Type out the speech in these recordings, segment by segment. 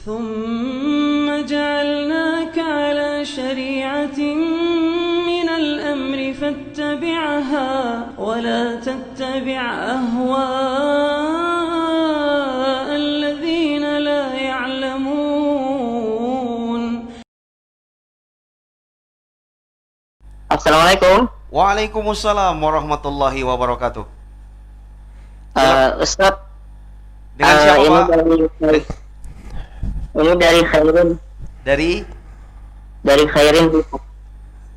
ثم جعلناك على شريعة من الأمر فاتبعها ولا تتبع أهواء الذين لا يعلمون. Assalamualaikum. Waalaikumsalam warahmatullahi wabarakatuh. Ustadz, Dengan siapa ini Pak? dari Khairin. Dari Khairin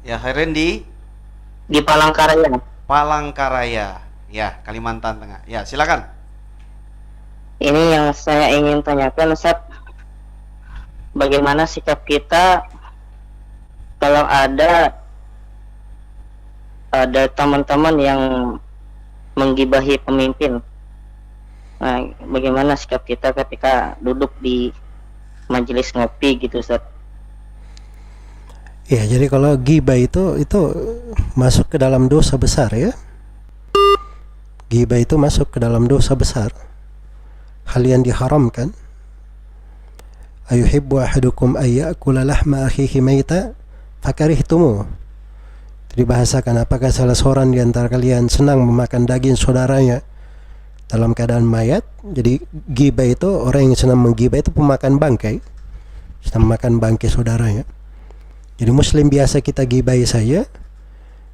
Ya, Khairin di di Palangkaraya. Palangkaraya, ya, Kalimantan Tengah. Ya, silakan. Ini yang saya ingin tanyakan, Ustadz, bagaimana sikap kita kalau ada teman-teman yang menggibahi pemimpin? Nah, bagaimana sikap kita ketika duduk di majelis ngopi gitu, Ustaz? Ya, jadi kalau ghibah itu masuk ke dalam dosa besar ya. Ghibah itu masuk ke dalam dosa besar. Hal yang diharamkan. Ayuhibbu ahadukum ayyakula lahma akhihi maita fakarihtumu. Dibahasakan, apakah salah seorang di antara kalian senang memakan daging saudaranya dalam keadaan mayat? Jadi ghibah itu, orang yang senang menggibah itu pemakan bangkai, senang memakan bangkai saudaranya. Jadi muslim biasa kita gibahi saja,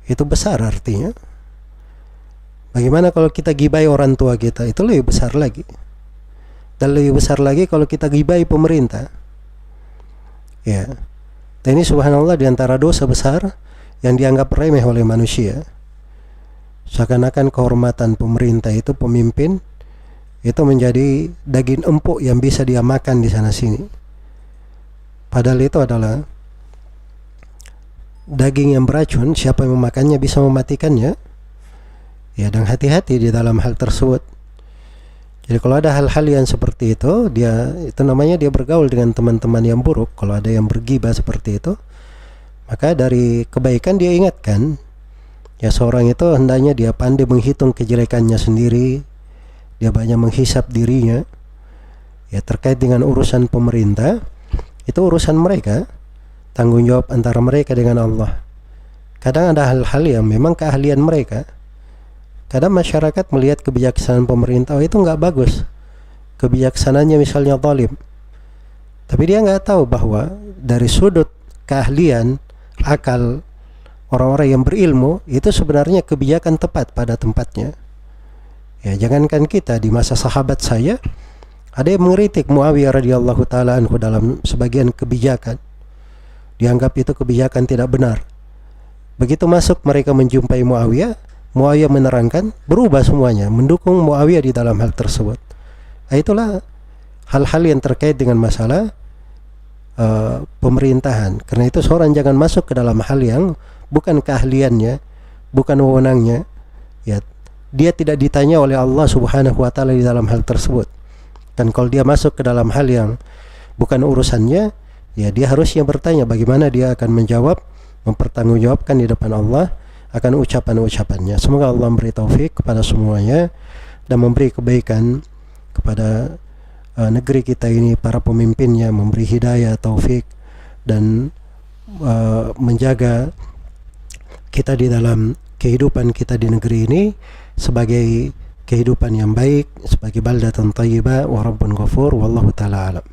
itu besar artinya. Bagaimana kalau kita gibahi orang tua kita? Itu lebih besar lagi. Dan lebih besar lagi kalau kita gibahi pemerintah. Ya. Dan ini subhanallah di antara dosa besar yang dianggap remeh oleh manusia. Seakan-akan kehormatan pemerintah itu, pemimpin itu menjadi daging empuk yang bisa dia makan di sana sini. Padahal itu adalah daging yang beracun. Siapa yang memakannya bisa mematikannya. Ya, dan hati-hati di dalam hal tersebut. Jadi kalau ada hal-hal yang seperti itu, itu namanya dia bergaul dengan teman-teman yang buruk. Kalau ada yang bergibah seperti itu, maka dari kebaikan dia ingatkan, ya seorang itu hendaknya dia pandai menghitung kejelekannya sendiri, dia banyak menghisap dirinya. Ya, terkait dengan urusan pemerintah, itu urusan mereka, tanggung jawab antara mereka dengan Allah. Kadang ada hal-hal yang memang keahlian mereka. Kadang masyarakat melihat kebijaksanaan pemerintah, itu nggak bagus, kebijaksanaannya misalnya zalim, tapi dia nggak tahu bahwa dari sudut keahlian, akal orang-orang yang berilmu, itu sebenarnya kebijakan tepat pada tempatnya. Ya, jangankan kita, di masa sahabat saya ada yang mengkritik Muawiyah radhiyallahu taala anhu dalam sebagian kebijakan, dianggap itu kebijakan tidak benar. Begitu masuk mereka menjumpai Muawiyah menerangkan, berubah semuanya, mendukung Muawiyah di dalam hal tersebut. Nah, itulah hal-hal yang terkait dengan masalah pemerintahan. Karena itu seorang jangan masuk ke dalam hal yang bukan keahliannya, bukan wewenangnya. Ya, dia tidak ditanya oleh Allah Subhanahu wa taala di dalam hal tersebut. Dan kalau dia masuk ke dalam hal yang bukan urusannya, ya dia harusnya bertanya bagaimana dia akan menjawab, mempertanggungjawabkan di depan Allah akan ucapan-ucapannya. Semoga Allah memberi taufik kepada semuanya dan memberi kebaikan kepada negeri kita ini, para pemimpinnya, memberi hidayah, taufik, dan menjaga kita di dalam kehidupan kita di negeri ini sebagai kehidupan yang baik, sebagai baldatan thayyibah wa rabbun ghafur, wallahu ta'ala alam.